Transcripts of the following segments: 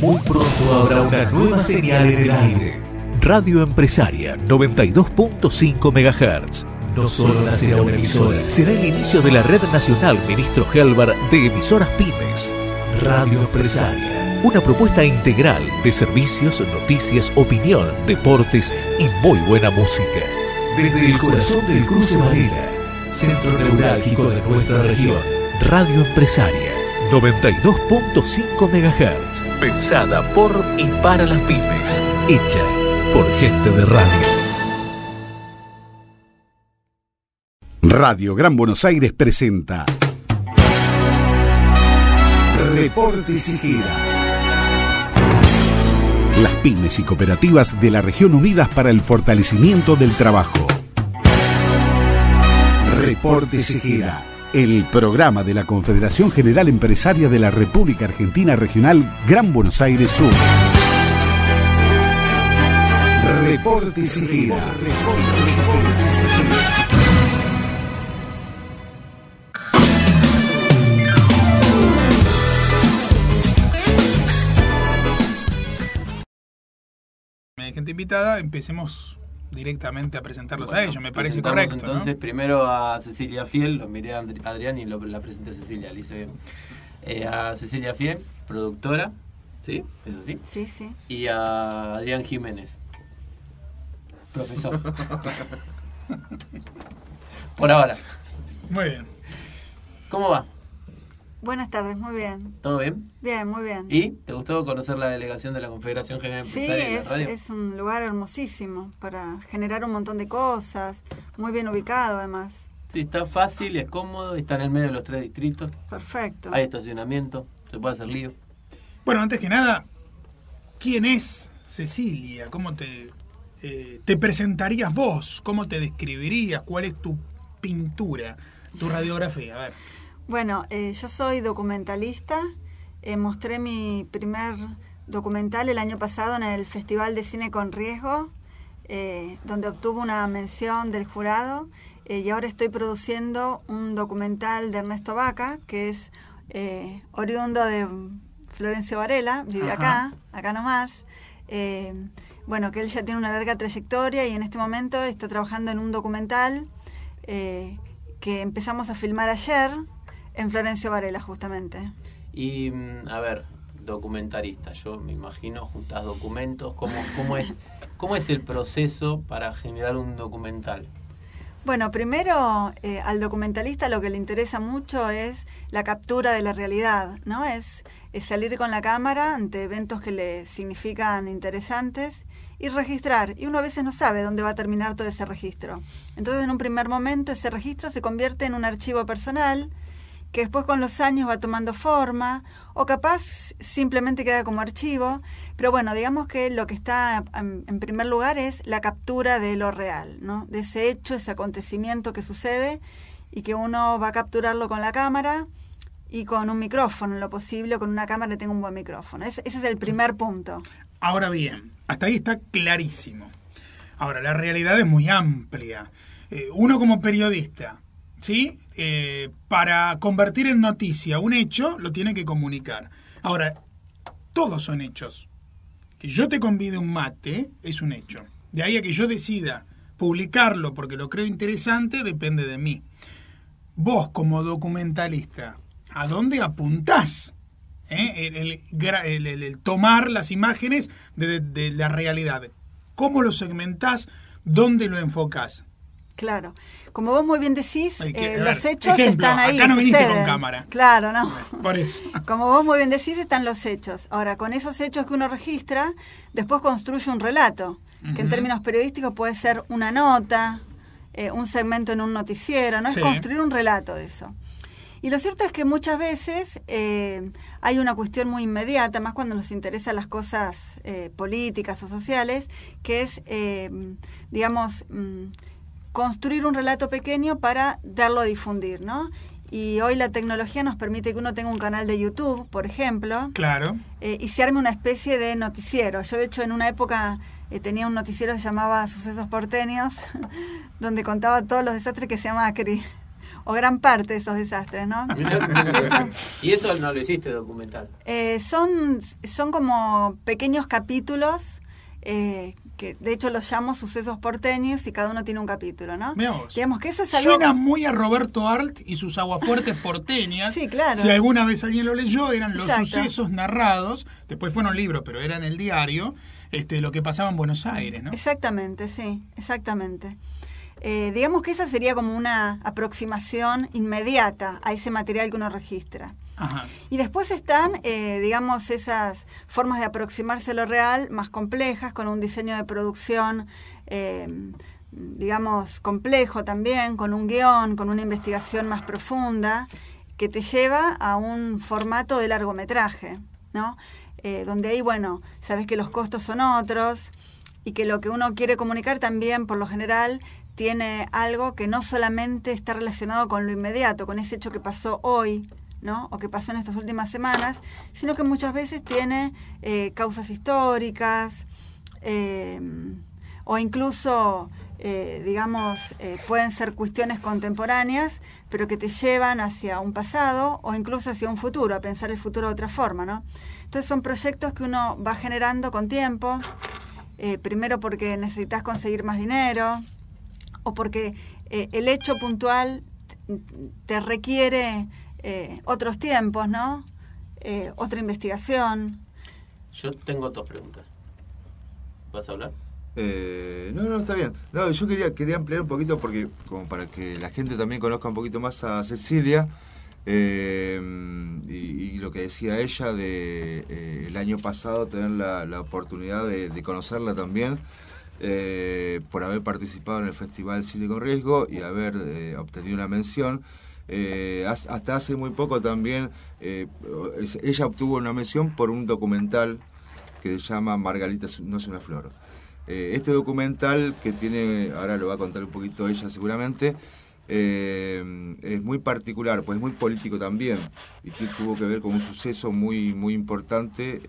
Muy pronto habrá una nueva señal en el aire. Radio Empresaria 92.5 MHz. No solo nacerá una emisora, será el inicio de la Red Nacional Ministro Helvar de Emisoras Pymes. Radio Empresaria, una propuesta integral de servicios, noticias, opinión, deportes y muy buena música. Desde el corazón del Cruce Varela, centro neurálgico de nuestra región, Radio Empresaria 92.5 MHz. Pensada por y para las pymes. Hecha por gente de radio. Radio Gran Buenos Aires presenta Reportes y Gira. Las pymes y cooperativas de la región unidas para el fortalecimiento del trabajo. Reportes y Gira, el programa de la Confederación General Empresaria de la República Argentina Regional Gran Buenos Aires Sur. Reportes y Gira. Gente invitada, empecemos directamente a presentarlos a ellos, me parece correcto. Entonces, ¿no? Primero a Cecilia Fiel, lo miré a Adrián y la presenté a Cecilia, le hice bien. A Cecilia Fiel, productora, ¿sí? ¿Es así? Sí, sí. Y a Adrián Jiménez, profesor. Por ahora. Muy bien. ¿Cómo va? Buenas tardes, muy bien. ¿Todo bien? Bien, muy bien. ¿Y te gustó conocer la delegación de la Confederación General Empresaria de la Radio? Sí, es un lugar hermosísimo para generar un montón de cosas, muy bien ubicado además. Sí, está fácil, es cómodo, está en el medio de los 3 distritos. Perfecto. Hay estacionamiento, se puede hacer lío. Bueno, antes que nada, ¿quién es Cecilia? ¿Cómo te presentarías vos? ¿Cómo te describirías? ¿Cuál es tu pintura, tu radiografía? A ver. Bueno, yo soy documentalista. Mostré mi primer documental el año pasado en el Festival de Cine con Riesgo, donde obtuvo una mención del jurado. Y ahora estoy produciendo un documental de Ernesto Vaca, que es oriundo de Florencio Varela, vive acá nomás. Bueno, que él ya tiene una larga trayectoria y en este momento está trabajando en un documental que empezamos a filmar ayer en Florencio Varela, justamente. Y, a ver, documentarista, yo me imagino, juntas documentos, ¿cómo es el proceso para generar un documental? Bueno, primero, al documentalista lo que le interesa mucho es la captura de la realidad, ¿no? Es salir con la cámara ante eventos que le significan interesantes y registrar. Y uno a veces no sabe dónde va a terminar todo ese registro. Entonces, en un primer momento, ese registro se convierte en un archivo personal que después con los años va tomando forma, o capaz simplemente queda como archivo, pero bueno, digamos que lo que está en primer lugar es la captura de lo real, ¿no? De ese hecho, ese acontecimiento que sucede, y que uno va a capturarlo con la cámara y con un micrófono, en lo posible, con una cámara que tenga un buen micrófono. Ese es el primer punto. Ahora bien, hasta ahí está clarísimo. Ahora, la realidad es muy amplia. Uno como periodista, ¿sí? Para convertir en noticia un hecho, lo tiene que comunicar. Ahora, todos son hechos. Que yo te convide un mate es un hecho. De ahí a que yo decida publicarlo porque lo creo interesante, depende de mí. Vos, como documentalista, ¿a dónde apuntás? El tomar las imágenes de la realidad. ¿Cómo lo segmentás? ¿Dónde lo enfocás? Claro. Como vos muy bien decís, los hechos ejemplo, están ahí. Acá no viniste suceden. con cámara. Claro, no. Por eso. Como vos muy bien decís, están los hechos. Ahora, con esos hechos que uno registra, después construye un relato, que en términos periodísticos puede ser una nota, un segmento en un noticiero, ¿no? Sí. Es construir un relato de eso. Y lo cierto es que muchas veces hay una cuestión muy inmediata, más cuando nos interesan las cosas políticas o sociales, que es, construir un relato pequeño para darlo a difundir, ¿no? Y hoy la tecnología nos permite que uno tenga un canal de YouTube, por ejemplo. Claro. Y se arme una especie de noticiero. Yo, de hecho, en una época tenía un noticiero que se llamaba Sucesos Porteños, donde contaba todos los desastres que hacía Macri. o gran parte de esos desastres, ¿no? De hecho, ¿Y eso no lo hiciste documental? Son como pequeños capítulos que de hecho los llamo sucesos porteños y cada uno tiene un capítulo, ¿no? Digamos que eso es algo... Suena muy a Roberto Arlt y sus aguafuertes porteñas. Sí, claro. Si alguna vez alguien lo leyó, eran los Exacto. sucesos narrados, después fueron libros, pero era en el diario, lo que pasaba en Buenos Aires, ¿no? Exactamente, sí, exactamente. Digamos que esa sería como una aproximación inmediata a ese material que uno registra. Ajá. Y después están, digamos, esas formas de aproximarse a lo real más complejas, con un diseño de producción, digamos, complejo también, con un guión, con una investigación más profunda, que te lleva a un formato de largometraje, ¿no? Donde ahí, bueno, sabes que los costos son otros y que lo que uno quiere comunicar también, por lo general, tiene algo que no solamente está relacionado con lo inmediato, con ese hecho que pasó hoy, ¿no? O que pasó en estas últimas semanas, sino que muchas veces tiene causas históricas o incluso, digamos, pueden ser cuestiones contemporáneas, pero que te llevan hacia un pasado o incluso hacia un futuro, a pensar el futuro de otra forma, ¿no? Entonces son proyectos que uno va generando con tiempo, primero porque necesitas conseguir más dinero o porque el hecho puntual te requiere otros tiempos, ¿no? Otra investigación. Yo tengo dos preguntas. ¿Vas a hablar? No, está bien. No, yo quería ampliar un poquito porque como para que la gente también conozca un poquito más a Cecilia y lo que decía ella de el año pasado tener la oportunidad de conocerla también por haber participado en el Festival Cine con Riesgo y haber obtenido una mención. Hasta hace muy poco también ella obtuvo una mención por un documental que se llama Margarita no es una flor. Este documental que tiene, ahora lo va a contar un poquito ella seguramente, es muy particular, pues es muy político también y tuvo que ver con un suceso muy importante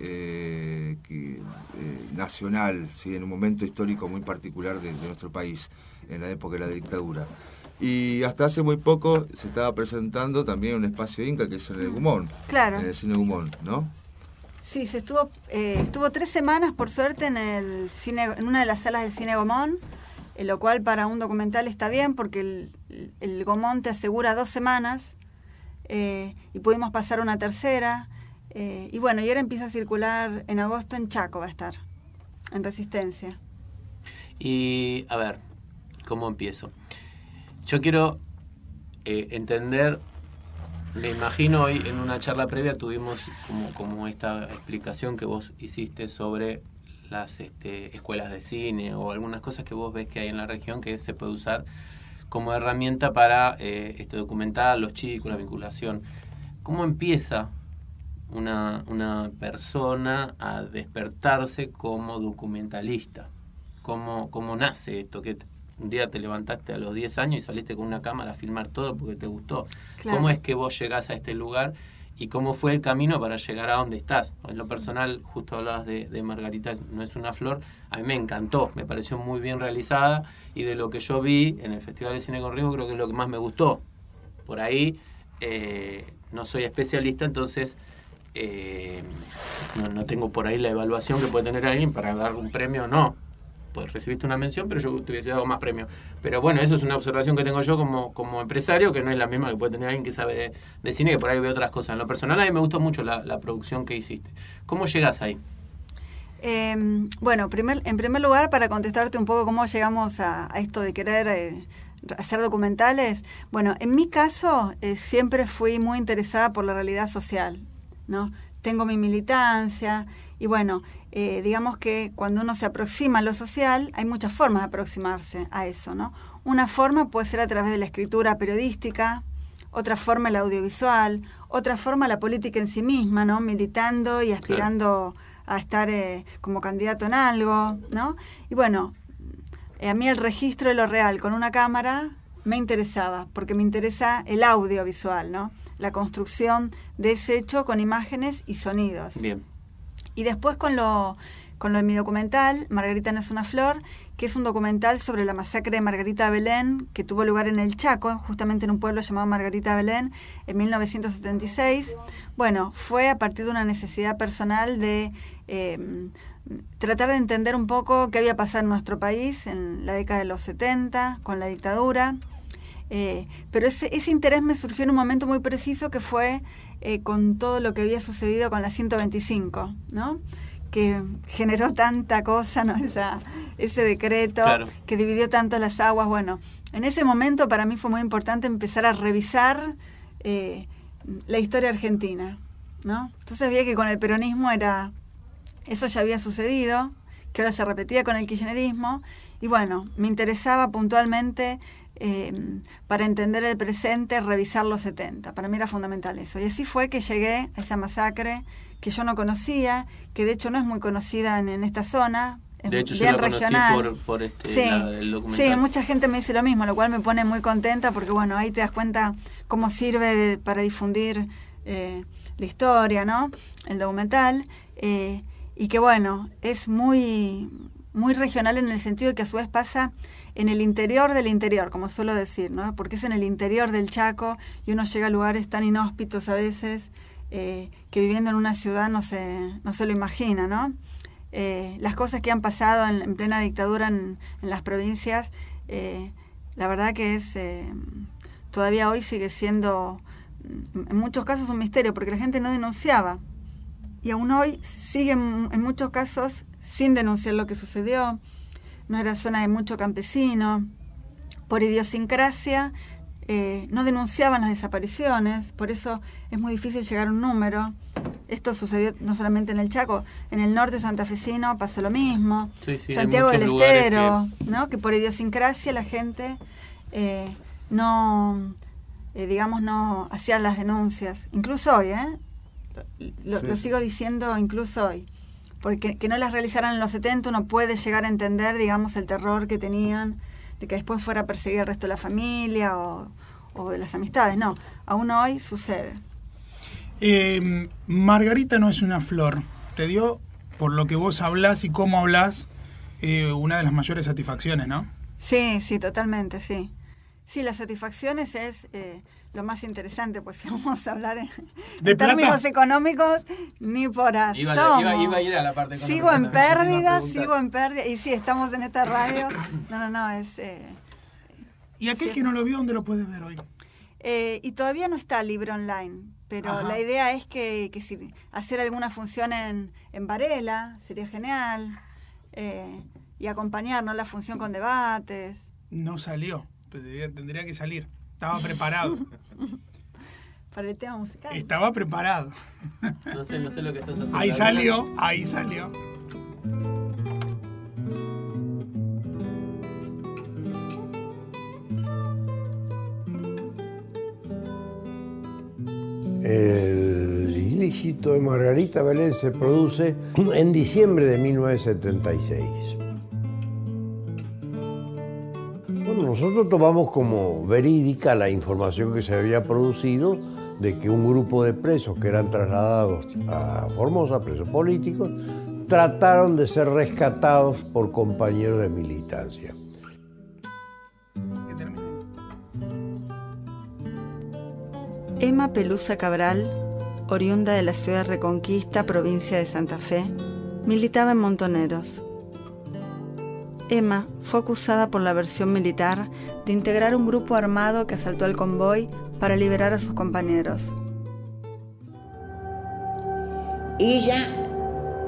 nacional, ¿sí? En un momento histórico muy particular de nuestro país, en la época de la dictadura. Y hasta hace muy poco se estaba presentando también un espacio Inca que es en el Gumón, Claro. en el Cine Gumón, ¿no? Sí, estuvo 3 semanas, por suerte, en una de las salas del Cine Gomón, lo cual para un documental está bien, porque el Gomón te asegura 2 semanas, y pudimos pasar una tercera, y bueno, y ahora empieza a circular en agosto en Chaco, va a estar, en Resistencia. Y, a ver, ¿cómo empiezo? Yo quiero entender... Me imagino hoy en una charla previa tuvimos como esta explicación que vos hiciste sobre las escuelas de cine o algunas cosas que vos ves que hay en la región que se puede usar como herramienta para este documental, los chicos, la vinculación. ¿Cómo empieza una persona a despertarse como documentalista? ¿Cómo nace esto? Que un día te levantaste a los 10 años y saliste con una cámara a filmar todo porque te gustó. Claro. ¿Cómo es que vos llegás a este lugar y cómo fue el camino para llegar a donde estás? En lo personal, justo hablabas de Margarita no es una flor, a mí me encantó, me pareció muy bien realizada y de lo que yo vi en el Festival de Cine con Riesgo creo que es lo que más me gustó. Por ahí no soy especialista, entonces no tengo por ahí la evaluación que puede tener alguien para dar un premio o no. Pues recibiste una mención, pero yo te hubiese dado más premio. Pero bueno, eso es una observación que tengo yo como empresario, que no es la misma que puede tener alguien que sabe de cine, que por ahí ve otras cosas. En lo personal, a mí me gustó mucho la producción que hiciste. ¿Cómo llegás ahí? Bueno, en primer lugar, para contestarte un poco cómo llegamos a esto de querer hacer documentales, bueno, en mi caso siempre fui muy interesada por la realidad social, ¿no? Tengo mi militancia y bueno, digamos que cuando uno se aproxima a lo social, hay muchas formas de aproximarse a eso, ¿no? Una forma puede ser a través de la escritura periodística, otra forma el audiovisual, otra forma la política en sí misma, ¿no? Militando y aspirando a estar como candidato en algo, ¿no? Y bueno, a mí el registro de lo real con una cámara me interesaba, porque me interesa el audiovisual, ¿no? La construcción de ese hecho con imágenes y sonidos. Bien. Y después con con lo de mi documental, Margarita no es una flor, que es un documental sobre la masacre de Margarita Belén, que tuvo lugar en el Chaco, justamente en un pueblo llamado Margarita Belén, en 1976. Bueno, fue a partir de una necesidad personal de tratar de entender un poco qué había pasado en nuestro país en la década de los 70, con la dictadura. Pero ese interés me surgió en un momento muy preciso, que fue con todo lo que había sucedido con la 125, ¿no? Que generó tanta cosa, ¿no? Ese decreto, claro, que dividió tanto las aguas. Bueno, en ese momento para mí fue muy importante empezar a revisar la historia argentina, ¿no? Entonces veía que con el peronismo eso ya había sucedido, que ahora se repetía con el kirchnerismo, y bueno, me interesaba puntualmente, para entender el presente, revisar los 70. Para mí era fundamental eso. Y así fue que llegué a esa masacre que yo no conocía, que de hecho no es muy conocida en esta zona. De hecho, bien yo la regional. por sí, el documental. Sí, mucha gente me dice lo mismo, lo cual me pone muy contenta, porque bueno, ahí te das cuenta cómo sirve para difundir la historia, ¿no? El documental. Y que bueno, es muy, muy regional en el sentido de que a su vez pasa en el interior del interior, como suelo decir, ¿no? Porque es en el interior del Chaco y uno llega a lugares tan inhóspitos a veces, que viviendo en una ciudad no se lo imagina, ¿no? Las cosas que han pasado en plena dictadura en las provincias, la verdad que todavía hoy sigue siendo en muchos casos un misterio, porque la gente no denunciaba. Y aún hoy sigue en muchos casos sin denunciar lo que sucedió. No era zona de mucho campesino. Por idiosincrasia no denunciaban las desapariciones. Por eso es muy difícil llegar a un número. Esto sucedió no solamente en el Chaco. En el norte santafesino pasó lo mismo. Sí, Santiago del Estero, ¿no? Que por idiosincrasia la gente no hacía las denuncias. Incluso hoy, Lo sigo diciendo incluso hoy, porque que no las realizaran en los 70 uno puede llegar a entender, digamos, el terror que tenían de que después fuera perseguir el resto de la familia o de las amistades. No, aún hoy sucede. Margarita no es una flor. Te dio, por lo que vos hablás y cómo hablás, una de las mayores satisfacciones, ¿no? Sí, totalmente, sí. Sí, las satisfacciones es lo más interesante, pues si vamos a hablar en términos económicos, ni por asomo. Iba a ir a la parte económica. Sigo en pérdida, y sí, estamos en esta radio. No, es... ¿Y aquel que no lo vio, dónde lo puede ver hoy? Y todavía no está libre online, pero ajá, la idea es que si hacer alguna función en Varela, sería genial, y acompañar, ¿no?, la función con debates. No salió. Tendría que salir. Estaba preparado. Para el tema musical. Estaba preparado. No sé lo que estás haciendo. Ahí salió. El ilícito de Margarita Belén se produce en diciembre de 1976. Nosotros tomamos como verídica la información que se había producido de que un grupo de presos que eran trasladados a Formosa, presos políticos, trataron de ser rescatados por compañeros de militancia. Emma Pelusa Cabral, oriunda de la ciudad de Reconquista, provincia de Santa Fe, militaba en Montoneros. Emma fue acusada por la versión militar de integrar un grupo armado que asaltó el convoy para liberar a sus compañeros. Ella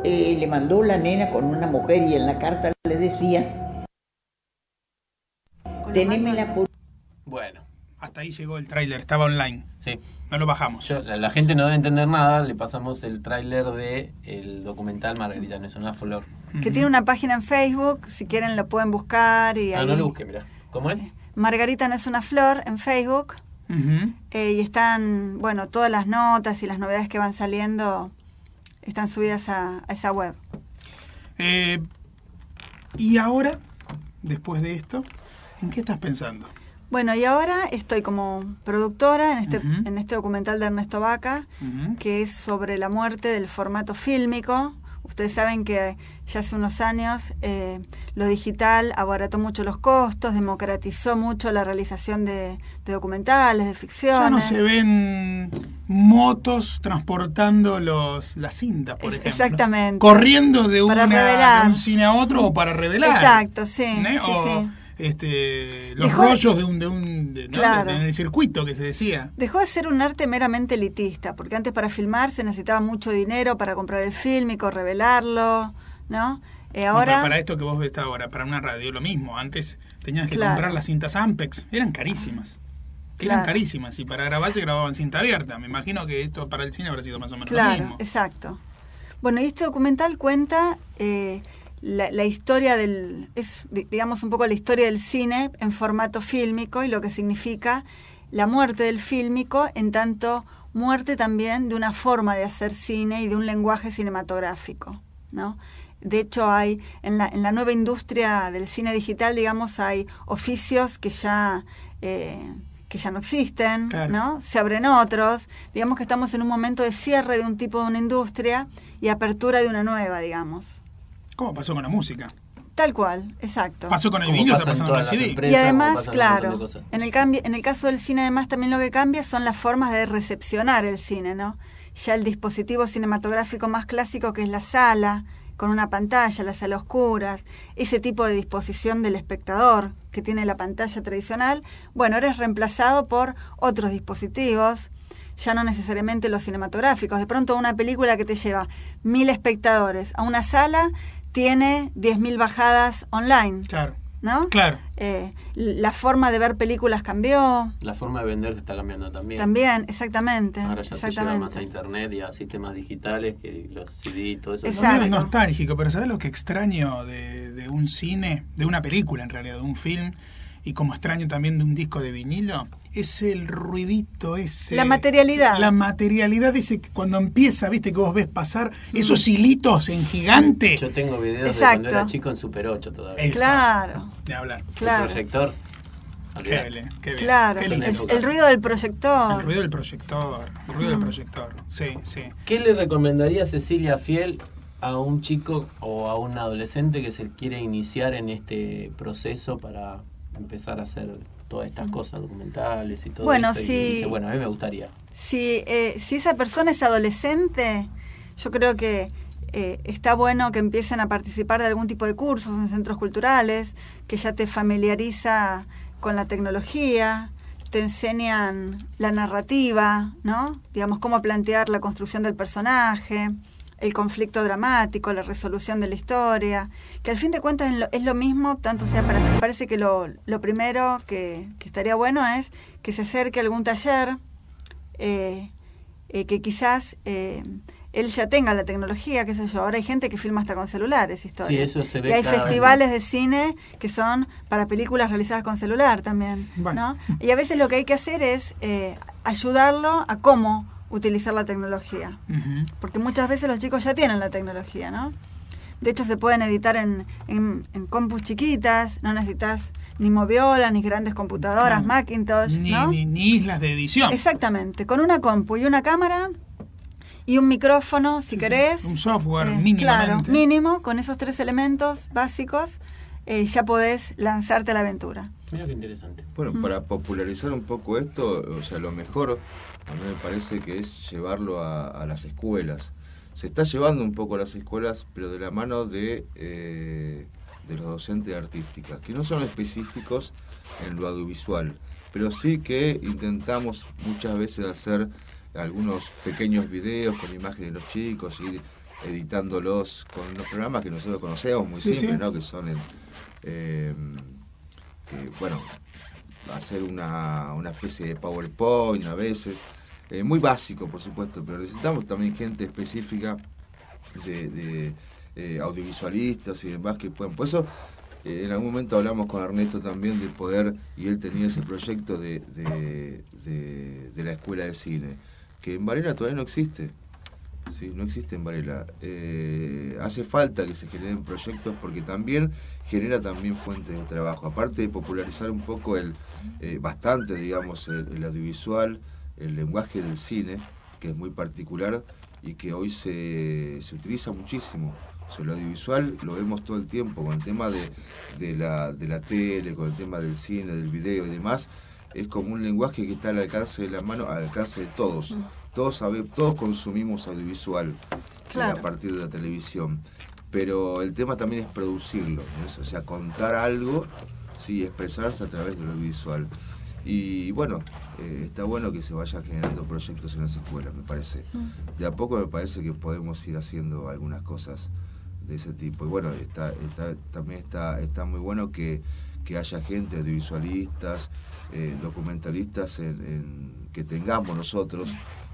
le mandó la nena con una mujer y en la carta le decía: tenémela por... Bueno, hasta ahí llegó el tráiler, estaba online. Sí. No lo bajamos. La gente no debe entender nada, le pasamos el tráiler del documental Margarita no es una flor. Que tiene una página en Facebook, si quieren lo pueden buscar. Y ahí... no lo busquen, mirá. ¿Cómo es? Margarita no es una flor en Facebook. Y están, bueno, todas las notas y las novedades que van saliendo están subidas a esa web. Y ahora, después de esto, ¿en qué estás pensando? Bueno, y ahora estoy como productora en este documental de Ernesto Vaca, que es sobre la muerte del formato fílmico, Ustedes saben que ya hace unos años lo digital abarató mucho los costos, democratizó mucho la realización de documentales, de ficciones. Ya no se ven motos transportando las cintas, por ejemplo. Exactamente. Corriendo de Para un cine a otro o para revelar. Exacto, sí. O sí. Los rollos de claro. en el circuito que se decía. Dejó de ser un arte meramente elitista, porque antes para filmar se necesitaba mucho dinero para comprar el fílmico, revelarlo, ¿no? Ahora... Para esto que vos ves ahora, para una radio, lo mismo. Antes tenías que Claro. comprar las cintas Ampex, eran carísimas. Eran carísimas, y para grabar se grababan cinta abierta. Me imagino que esto para el cine habrá sido más o menos lo mismo. Exacto. Bueno, y este documental cuenta la historia digamos un poco la historia del cine en formato fílmico y lo que significa la muerte del fílmico, en tanto muerte también de una forma de hacer cine y de un lenguaje cinematográfico, ¿no? De hecho, hay en la nueva industria del cine digital, digamos, hay oficios que ya no existen, Claro. ¿no? Se abren otros. Digamos que estamos en un momento de cierre de un tipo de una industria y apertura de una nueva, digamos. ¿Cómo pasó con la música? Tal cual, exacto. Pasó con el Como vinilo, está pasa en pasando con el todas las CD. empresas, Y como además, pasan un claro, montón de cosas. en el caso del cine además también lo que cambia son las formas de recepcionar el cine, ¿no? Ya el dispositivo cinematográfico más clásico, que es la sala, con una pantalla, la sala a oscuras, ese tipo de disposición del espectador que tiene la pantalla tradicional, bueno, ahora es reemplazado por otros dispositivos, ya no necesariamente los cinematográficos. De pronto una película que te lleva 1.000 espectadores a una sala tiene 10.000 bajadas online, Claro, ¿no? claro. La forma de ver películas cambió. La forma de vender se está cambiando también. También, exactamente. Ahora ya se lleva más a internet y a sistemas digitales que los CD y todo eso. Exacto. Lo mío es nostálgico, pero ¿sabes lo que extraño de un cine, de una película en realidad, de un film, y como extraño también de un disco de vinilo? Es el ruidito ese. La materialidad. La materialidad ese que cuando empieza, viste, que vos ves pasar esos hilitos en gigante. Yo tengo videos Exacto. de cuando era chico en Super 8 todavía. Claro, De hablar. claro. El proyector. Qué bien, qué bien. Claro, Qué lindo. el ruido del proyector. El ruido del proyector. El ruido del proyector. Sí, sí. ¿Qué le recomendaría Cecilia Fiel a un chico o a un adolescente que se quiere iniciar en este proceso para empezar a hacer todas estas cosas, documentales y todo Bueno, esto? sí. Y dice, bueno, a mí me gustaría. Si esa persona es adolescente, yo creo que está bueno que empiecen a participar de algún tipo de cursos en centros culturales, que ya te familiariza con la tecnología, te enseñan la narrativa, ¿no? Digamos, cómo plantear la construcción del personaje, el conflicto dramático, la resolución de la historia, que al fin de cuentas es lo mismo, tanto sea para... Me parece que lo primero que estaría bueno es que se acerque a algún taller, que quizás él ya tenga la tecnología, qué sé yo. Ahora hay gente que filma hasta con celulares historias. Sí, eso se ve y hay cada vez festivales de cine que son para películas realizadas con celular también, Bueno. ¿no? Y a veces lo que hay que hacer es ayudarlo a cómo utilizar la tecnología. Ujú. Porque muchas veces los chicos ya tienen la tecnología, ¿no? De hecho, se pueden editar en compus chiquitas, no necesitas ni moviolas, ni grandes computadoras, Claro. Macintosh, Ni, ¿no? ni islas de edición. Exactamente, con una compu y una cámara y un micrófono, si Sí, sí, querés. un software Claro, mínimamente. mínimo, con esos 3 elementos básicos, ya podés lanzarte a la aventura. Mira qué interesante. Bueno, para popularizar un poco esto, o sea, lo mejor a mí me parece que es llevarlo a las escuelas. Se está llevando un poco a las escuelas, pero de la mano de los docentes de artística, que no son específicos en lo audiovisual, pero sí que intentamos muchas veces hacer algunos pequeños videos con imágenes de los chicos, ir editándolos con los programas que nosotros conocemos muy Sí, simples, sí. ¿no? Que son bueno, hacer una especie de PowerPoint a veces, muy básico por supuesto, pero necesitamos también gente específica de audiovisualistas y demás que puedan. Por eso en algún momento hablamos con Ernesto también de poder, y él tenía ese proyecto de la escuela de cine, que en Varela todavía no existe. Sí, no existe en Varela. Hace falta que se generen proyectos porque también genera también fuentes de trabajo. Aparte de popularizar un poco bastante, digamos, el audiovisual, el lenguaje del cine, que es muy particular, y que hoy se utiliza muchísimo. O sea, lo audiovisual lo vemos todo el tiempo con el tema de la tele, con el tema del cine, del video y demás. Es como un lenguaje que está al alcance de la mano, al alcance de todos. Todos consumimos audiovisual, claro, a partir de la televisión. Pero el tema también es producirlo, ¿no? O sea, contar algo, sí, expresarse a través de lo audiovisual. Y bueno, está bueno que se vayan generando proyectos en las escuelas, me parece. De a poco me parece que podemos ir haciendo algunas cosas de ese tipo. Y bueno, también está muy bueno que haya gente, audiovisualistas, documentalistas que tengamos nosotros,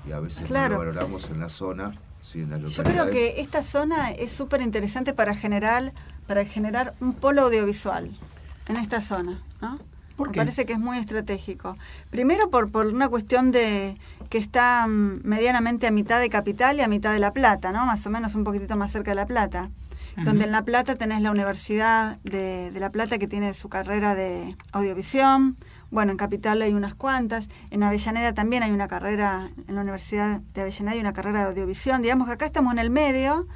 y a veces claro, no lo valoramos en la zona, sí, en las yo localidades. creo que esta zona es súper interesante para generar un polo audiovisual en esta zona, ¿no? ¿Por Me qué? parece que es muy estratégico. Primero por una cuestión de que está medianamente a mitad de Capital y a mitad de La Plata, ¿no? Más o menos un poquitito más cerca de La Plata. Donde en La Plata tenés la Universidad de La Plata, que tiene su carrera de audiovisión. Bueno, en Capital hay unas cuantas. En Avellaneda también hay una carrera, en la Universidad de Avellaneda hay una carrera de audiovisión. Digamos que acá estamos en el medio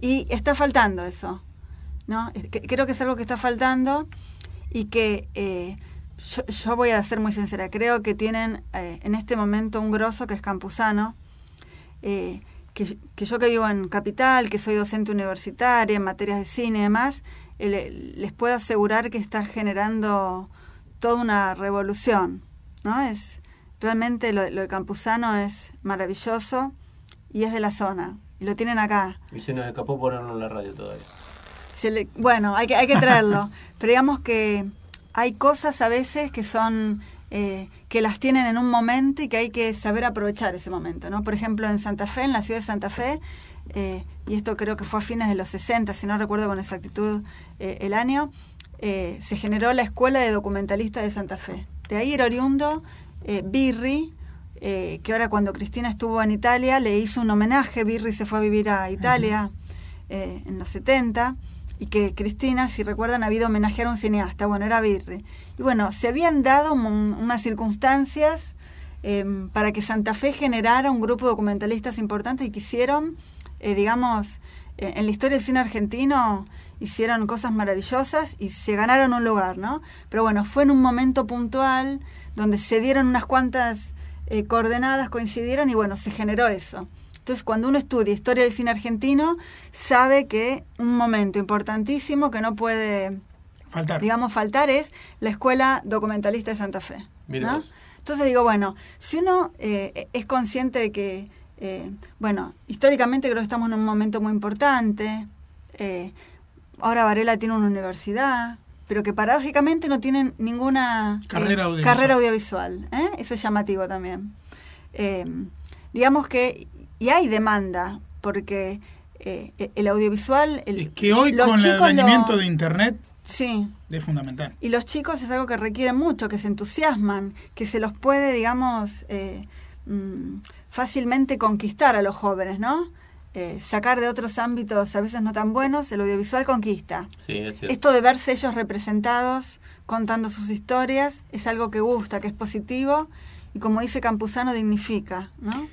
y está faltando eso, ¿no? Creo que es algo que está faltando y que yo voy a ser muy sincera. Creo que tienen en este momento un grosso que es Campuzano, que yo que vivo en Capital, que soy docente universitaria en materias de cine y demás, les puedo asegurar que está generando toda una revolución, ¿no? Realmente lo de Campuzano es maravilloso y es de la zona, y lo tienen acá. Y se nos escapó ponerlo en la radio todavía. Bueno, hay que traerlo, pero digamos que hay cosas a veces que son... que las tienen en un momento y que hay que saber aprovechar ese momento, ¿no? Por ejemplo, en Santa Fe, en la ciudad de Santa Fe, y esto creo que fue a fines de los 60, si no recuerdo con exactitud el año, se generó la Escuela de Documentalistas de Santa Fe. De ahí era oriundo Birri, que ahora cuando Cristina estuvo en Italia le hizo un homenaje. Birri se fue a vivir a Italia en los 70, y que Cristina, si recuerdan, había ido a homenajear a un cineasta. Bueno, era Birri. Y bueno, se habían dado unas circunstancias para que Santa Fe generara un grupo de documentalistas importantes y que hicieron, digamos, en la historia del cine argentino, hicieron cosas maravillosas y se ganaron un lugar, ¿no? Pero bueno, fue en un momento puntual donde se dieron unas cuantas coordenadas, coincidieron y bueno, se generó eso. Entonces, cuando uno estudia historia del cine argentino, sabe que un momento importantísimo que no puede faltar es la Escuela Documentalista de Santa Fe, ¿no? Entonces digo, bueno, si uno es consciente de que, bueno, históricamente creo que estamos en un momento muy importante, ahora Varela tiene una universidad, pero que paradójicamente no tienen ninguna carrera audiovisual, eso es llamativo también. Digamos que... Y hay demanda, porque el audiovisual... es que hoy con el advenimiento de Internet sí, es fundamental. Y los chicos es algo que requieren mucho, que se entusiasman, que se los puede, digamos, fácilmente conquistar a los jóvenes, ¿no? Sacar de otros ámbitos a veces no tan buenos, el audiovisual conquista. Sí, es cierto. Esto de verse ellos representados, contando sus historias, es algo que gusta, que es positivo, y como dice Campuzano, dignifica, ¿no?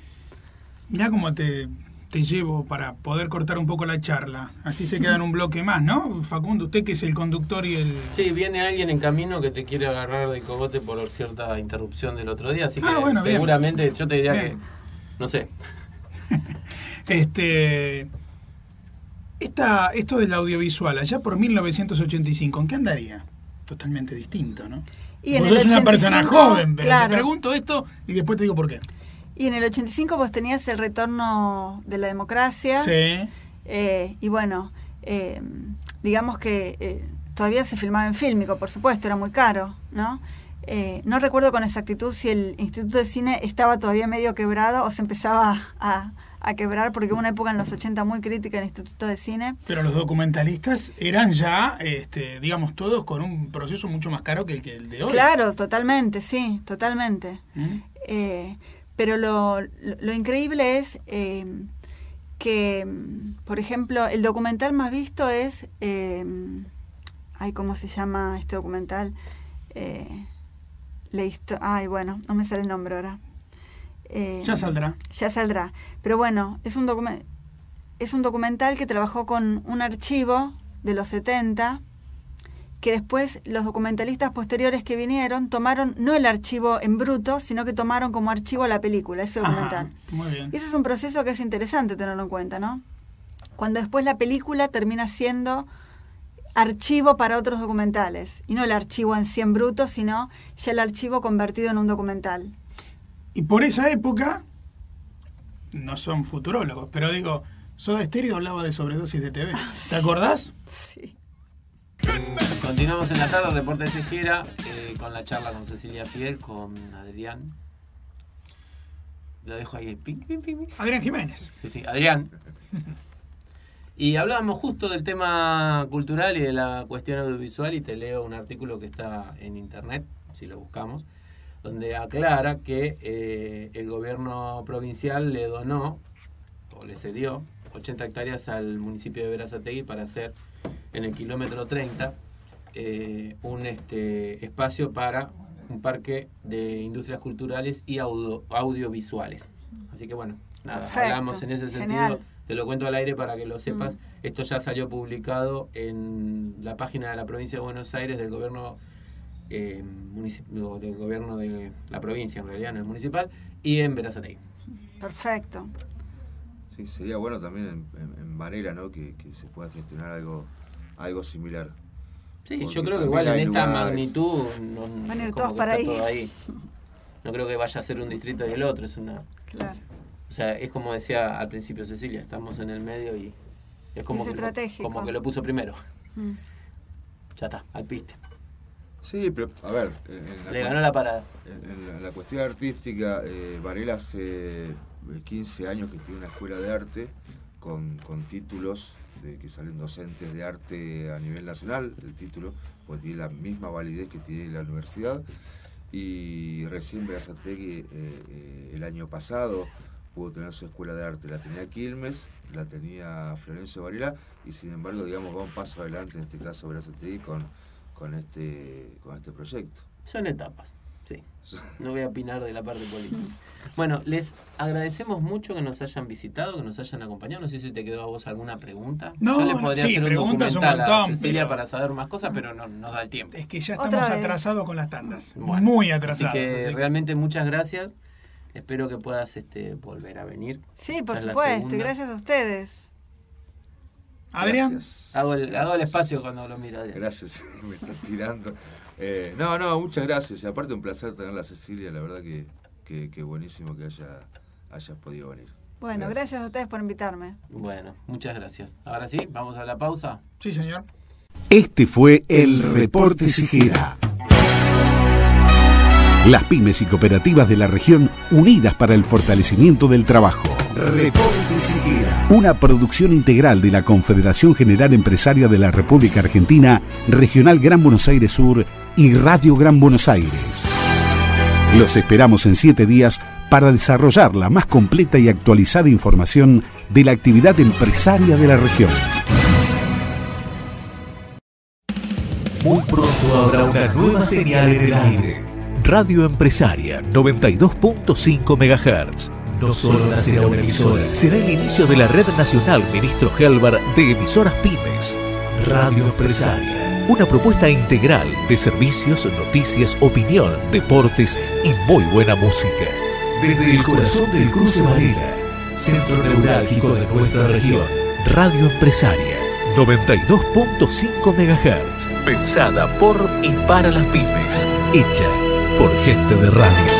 Mirá cómo te llevo para poder cortar un poco la charla. Así se queda en un bloque más, ¿no? Facundo, usted que es el conductor y el... Sí, viene alguien en camino que te quiere agarrar de cogote por cierta interrupción del otro día, así que bueno, seguramente bien. Yo te diría Bien. que... No sé. Esto del audiovisual, allá por 1985, ¿en qué andaría? Totalmente distinto, ¿no? Y en vos sos una persona joven, pero claro, te pregunto esto y después te digo por qué. Y en el 85 vos tenías el retorno de la democracia. Sí. Y bueno, digamos que todavía se filmaba en Fílmico, por supuesto, era muy caro, ¿no? No recuerdo con exactitud si el Instituto de Cine estaba todavía medio quebrado o se empezaba a quebrar, porque hubo una época en los 80 muy crítica en el Instituto de Cine. Pero los documentalistas eran ya, digamos, todos con un proceso mucho más caro que el de hoy. Claro, totalmente, sí, totalmente. Pero lo increíble es que, por ejemplo, el documental más visto es... ¿cómo se llama este documental? Bueno, no me sale el nombre ahora. Ya saldrá. Ya saldrá. Pero bueno, es un documental que trabajó con un archivo de los 70, que después los documentalistas posteriores que vinieron tomaron no el archivo en bruto, sino que tomaron como archivo la película, ese documental. Muy bien. Y ese es un proceso que es interesante tenerlo en cuenta, ¿no? Cuando después la película termina siendo archivo para otros documentales, y no el archivo en sí en bruto, sino ya el archivo convertido en un documental. Y por esa época, no son futurólogos, pero digo, Soda Stereo hablaba de sobredosis de TV. ¿Te acordás? Sí. Continuamos en la tarde, Reporte de Sijera, con la charla con Cecilia Fiel, con Adrián. Lo dejo ahí. Ping, ping, ping. Adrián Jiménez. Sí, Adrián. Y hablábamos justo del tema cultural y de la cuestión audiovisual, y te leo un artículo que está en internet, si lo buscamos, donde aclara que el gobierno provincial le donó, o le cedió, 80 hectáreas al municipio de Berazategui para hacer en el kilómetro 30 un espacio para un parque de industrias culturales y audiovisuales. Así que bueno, nada, perfecto, hablamos en ese sentido. Genial. Te lo cuento al aire para que lo sepas. Esto ya salió publicado en la página de la provincia de Buenos Aires del gobierno del gobierno de la provincia, en realidad no es municipal, y en Berazategui. Perfecto. Sí, sería bueno también en Varela, ¿no? Que se pueda gestionar algo similar. Sí, porque yo creo que igual en esta lugares. magnitud Van a ir como todos que para está ahí. todo ahí. No creo que vaya a ser un distrito y el otro, es una... Claro. O sea, es como decía al principio Cecilia, estamos en el medio y es como, Es estratégico. como que lo puso primero. Mm. Ya está, al piste. Sí, pero a ver, Le ganó la parada. en la cuestión artística, Varela hace 15 años que tiene una escuela de arte con títulos de que salen docentes de arte a nivel nacional, el título, pues tiene la misma validez que tiene la universidad. Y recién Berazategui el año pasado pudo tener su escuela de arte. La tenía Quilmes, la tenía Florencio Varela, y sin embargo, digamos, va un paso adelante, en este caso Berazategui, con este proyecto. Son etapas, sí. No voy a opinar de la parte política. Bueno, les agradecemos mucho que nos hayan visitado, que nos hayan acompañado. No sé si te quedó a vos alguna pregunta. No, yo le podría sí, hacer un preguntas un documental montón, a Cecilia pero- para saber más cosas, pero no nos da el tiempo. Es que ya Otra estamos vez. atrasados con las tandas. Bueno, Muy Así atrasados. que así que- realmente muchas gracias. Espero que puedas volver a venir. Sí, por Esta es la supuesto, y segunda. gracias a ustedes. Adrián, Gracias. Hago el Gracias. espacio cuando lo miro, Adrián. Gracias, me estás tirando. No, muchas gracias. Y aparte un placer tenerla, Cecilia. La verdad que buenísimo que hayas podido venir. Bueno, gracias a ustedes por invitarme. Bueno, muchas gracias. Ahora sí, vamos a la pausa. sí, señor. Este fue el Reporte Sijera. Las pymes y cooperativas de la región unidas para el fortalecimiento del trabajo. Reporte Sijera. Una producción integral de la Confederación General Empresaria de la República Argentina, Regional Gran Buenos Aires Sur y Radio Gran Buenos Aires. Los esperamos en 7 días para desarrollar la más completa y actualizada información de la actividad empresaria de la región. Muy pronto habrá una nueva señal en el aire. Radio Empresaria 92.5 MHz. No solo nacerá una emisora, será el inicio de la Red Nacional Ministro Helbar de Emisoras Pymes. Radio Empresaria, una propuesta integral de servicios, noticias, opinión, deportes y muy buena música. Desde el corazón del Cruce Varela, centro neurálgico de nuestra región, Radio Empresaria 92.5 MHz. Pensada por y para las pymes. Hecha por gente de radio.